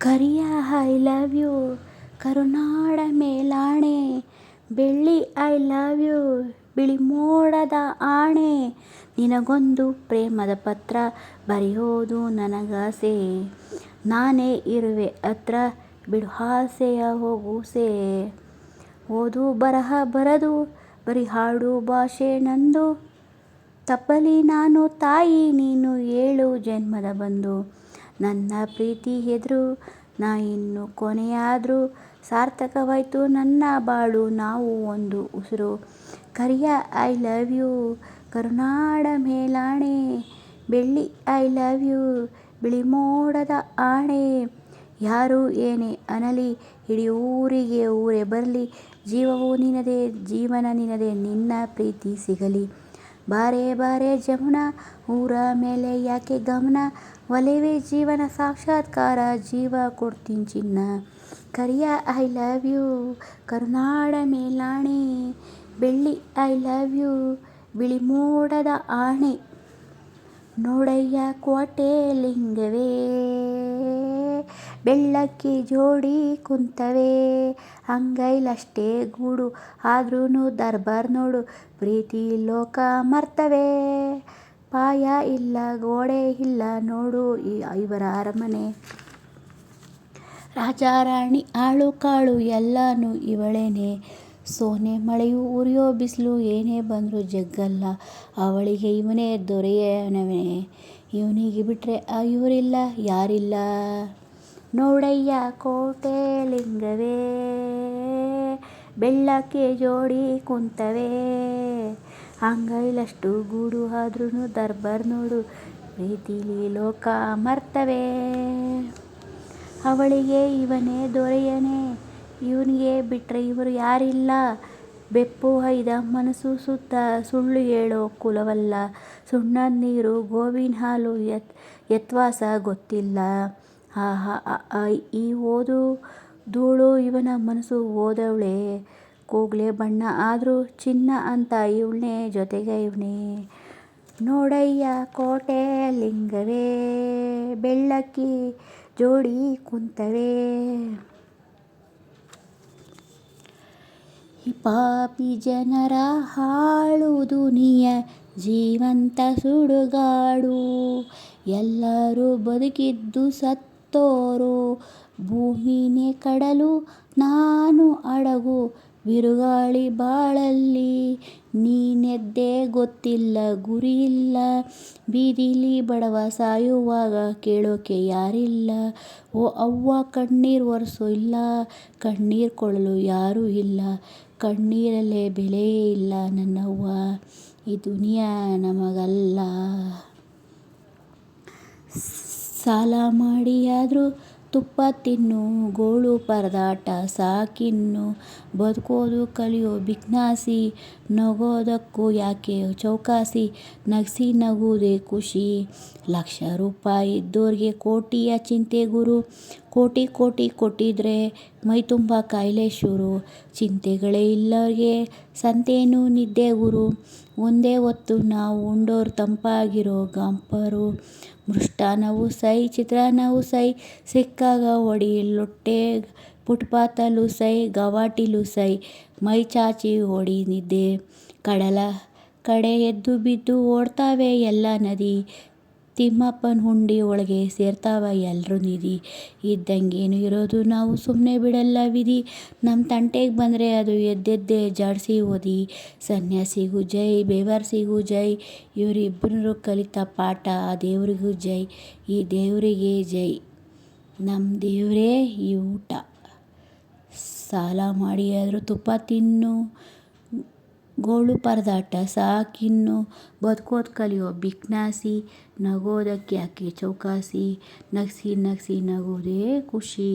Kariya I love you ಕರುನಾಡ ಮೇಲಾಣೆ, ಬೆಳ್ಳಿ I love you ಬಿಳಿ ಮೋಡದ ಆಣೆ, ನಿನಗೊಂದು ಪ್ರೇಮದ ಪತ್ರ ಬರೆಯೋದು ನನಗಾಸೆ, ನಾನೇ ಇರುವೆ ಹತ್ರ ಬಿಡು ಆಸೆಯ ಹೋಗೂಸೆ, ಓದು ಬರಹ ಬರದು ಬರಿ ಹಾಡು ಭಾಷೆ ನಂದು, ತಪ್ಪಲಿ ನಾನು ತಾಯಿ ನೀನು 7 ಜನ್ಮದ ಬಂಧು, ನನ್ನ ಪ್ರೀತಿ ಎದುರು ನಾ ಇನ್ನು ಕೊನೆಯಾದ್ರು, ಸಾರ್ಥಕವಾಯ್ತು ನನ್ನ ಬಾಳು ನಾವು ಒಂದು ಉಸಿರು, ಕರಿಯ ಐ ಲವ್ ಯು ಕರುನಾಡ ಮೇಲಾಣೆ, ಬೆಳ್ಳಿ ಐ ಲವ್ ಯು ಬಿಳಿ ಮೋಡದ ಆಣೆ, ಯಾರು ಏನೇ ಅನಲಿ ಇಡೀ ಊರಿಗೆ ಊರೇ ಬರಲಿ, ಜೀವವು ನಿನದೇ ಜೀವನ ನಿನದೇ ನಿನ್ನ ಪ್ರೀತಿ ಸಿಗಲಿ, ಬಾರೆ ಬಾರೆ ಜಮುನಾ ಊರ ಮೇಲೆ ಯಾಕೆ ಗಮನ, ಒಲವೇ ಜೀವನ ಸಾಕ್ಷಾತ್ಕಾರ ಜೀವ ಕೊಡ್ತೀನಿ ಚಿನ್ನ, ಕರಿಯ ಐ ಲವ್ ಯು ಕರುನಾಡ ಮೇಲಾಣೆ, ಬೆಳ್ಳಿ ಐ ಲವ್ ಯು ಬಿಳಿ ಮೋಡದ ಆಣೆ, ನೋಡಯ್ಯ ಕೋಟೆ ಲಿಂಗವೇ ಬೆಳ್ಳಕ್ಕಿ ಜೋಡಿ ಕುಂತವೆ, ಅಂಗೈಲಷ್ಟೇ ಗೂಡು ಆದ್ರೂನು ದರ್ಬಾರ್ ನೋಡು, ಪ್ರೀತಿ ಲೋಕ ಮರ್ತವೆ, ಪಾಯ ಇಲ್ಲ ಗೋಡೆ ಇಲ್ಲ ನೋಡು ಇವರ ಅರಮನೆ, ರಾಜ ರಾಣಿ ಆಳು ಕಾಳು ಎಲ್ಲಾನು ಇವಳೇನೆ, ಸೋನೆ ಮಳೆಯು ಉರಿಯೋ ಬಿಸಿಲು ಏನೇ ಬಂದ್ರು ಜಗ್ಗಲ್ಲ, ಅವಳಿಗೆ ಇವನೇ ದೊರೆಯನವೇ, ಇವನಿಗೆ ಬಿಟ್ರೆ ಇವರಿಲ್ಲ ಯಾರಿಲ್ಲ, ನೋಡಯ್ಯ ಕೋಟೆ ಲಿಂಗವೇ ಬೆಳ್ಳಕ್ಕಿ ಜೋಡಿ ಕುಂತವೆ, ಅಂಗೈಲಷ್ಟು ಗೂಡು ಆದ್ರೂನು ದರ್ಬಾರ್ ನೋಡು, ಪ್ರೀತಿಲಿ ಲೋಕ ಮರ್ತವೆ, ಅವಳಿಗೆ ಇವನೇ ದೊರೆಯನೇ, ಇವನಿಗೆ ಬಿಟ್ರೆ ಇವರು ಯಾರಿಲ್ಲ, ಬೆಪ್ಪು ಹೈದ ಮನಸ್ಸು ಸುತ್ತ ಸುಳ್ಳು ಹೇಳೋ ಕುಲವಲ್ಲ, ಸುಣ್ಣದ ನೀರು ಗೋವಿನ ಹಾಲು ಯತ್ವಾಸ ಗೊತ್ತಿಲ್ಲ, ಆಹಾ ಈ ಓದು ಧೂಳು ಇವನ ಮನಸ್ಸು ಓದವಳೆ, ಕೂಗ್ಲೆ ಬಣ್ಣ ಆದ್ರೂ ಚಿನ್ನ ಅಂತ ಇವಳೇ ಜೊತೆಗೆ ಇವನೇ, ನೋಡಯ್ಯ ಕೋಟೆ ಲಿಂಗವೇ ಬೆಳ್ಳಕ್ಕಿ ಜೋಡಿ ಕುಂತವೆ, ಈ ಪಾಪಿ ಜನರ ಹಾಳು ದುನಿಯ ಜೀವಂತ ಸುಡುಗಾಡು, ಎಲ್ಲರೂ ಬದುಕಿದ್ದು ಸತ್ತೋರು, ಭೂಮಿನೇ ಕಡಲು ನಾನು ಹಡಗು, ಬಿರುಗಾಳಿ ಬಾಳಲ್ಲಿ ನೀನೆದ್ದೆ ಗೊತ್ತಿಲ್ಲ ಗುರಿಯಿಲ್ಲ, ಬೀದಿಲಿ ಬಡವ ಸಾಯುವಾಗ ಕೇಳೋಕೆ ಯಾರಿಲ್ಲ, ಓ ಅವ್ವ ಕಣ್ಣೀರು ಒರೆಸೋ ಇಲ್ಲ, ಕಣ್ಣೀರು ಕೊಡಲು ಯಾರೂ ಇಲ್ಲ, ಕಣ್ಣೀರಲ್ಲೇ ಬೆಲೆಯೇ ಇಲ್ಲ ನನ್ನವ್ವ, ಈ ದುನಿಯಾ ನಮಗಲ್ಲ, ಸಾಲ ಮಾಡಿಯಾದ್ರೂ ತುಪ್ಪ ತಿನ್ನು ಗೋಳು ಪರದಾಟ ಸಾಕಿನ್ನು, ಬದುಕೋದು ಕಲಿಯೋ ಬಿಕ್ನಾಸಿ, ನಗೋದಕ್ಕೂ ಯಾಕೆ ಚೌಕಾಸಿ, ನಗ್ಸಿ ನಗುವುದೇ ಖುಷಿ, ಲಕ್ಷ ರೂಪಾಯಿ ಇದ್ದೋರ್ಗೆ ಕೋಟಿಯ ಚಿಂತೆ ಗುರು, ಕೋಟಿ ಕೋಟಿ ಕೊಟ್ಟಿದ್ರೆ ಮೈತುಂಬ ಕಾಯಿಲೆ ಶುರು, ಚಿಂತೆಗಳೇ ಇಲ್ಲೋರ್ಗೆ ಸಂತೇನು ನಿದ್ದೆ ಗುರು, ಒಂದೇ ಹೊತ್ತು ನಾವು ಉಂಡೋರು ತಂಪಾಗಿರೋ ಗಂಪರು, ಮೃಷ್ಟಾನ್ನವೂ ಸೈ ಚಿತ್ರಾನ್ನವೂ ಸೈ, ಸಿಕ್ಕಾಗ ಹೊಡಿ ಲೊಟ್ಟೆ ಫುಟ್ಪಾತಲ್ಲೂ ಸೈ ಗವಾಟಿಲೂ ಸೈ, ಮೈ ಚಾಚಿ ಹೊಡಿ ನಿದ್ದೆ, ಕಡಲ ಕಡೆ ಎದ್ದು ಬಿದ್ದು ಓಡ್ತಾವೆ ಎಲ್ಲ ನದಿ, ತಿಮ್ಮಪ್ಪನ ಹುಂಡಿ ಒಳಗೆ ಸೇರ್ತಾವ ಎಲ್ರೂ ನಿಧಿ, ಇದ್ದಂಗೇನು ಇರೋದು ನಾವು ಸುಮ್ಮನೆ ಬಿಡಲ್ಲ ವಿಧಿ, ನಮ್ಮ ತಂಟೆಗೆ ಬಂದರೆ ಅದು ಎದ್ದೆದ್ದೇ ಜಾಡಿಸಿ ಓದಿ, ಸನ್ಯಾಸಿಗೂ ಜೈ ಬೇವರ್ಸಿಗೂ ಜೈ, ಇವರಿಬ್ಬರು ಕಲಿತ ಪಾಠ ಆ ದೇವರಿಗೂ ಜೈ, ಈ ದೇವರಿಗೆ ಜೈ, ನಮ್ಮ ದೇವರೇ ಈ ಊಟ, ಸಾಲ ಮಾಡಿಯಾದರೂ ತುಪ್ಪ ತಿನ್ನು ಗೋಳು ಪರದಾಟ ಸಾಕಿನ್ನು, ಬದುಕೋದು ಕಲಿಯೋ ಬಿಕ್ನಾಸಿ, ನಗೋದಕ್ಕೆ ಯಾಕೆ ಚೌಕಾಸಿ, ನಗ್ಸಿ ನಗ್ಸಿ ನಗುವುದೇ ಖುಷಿ.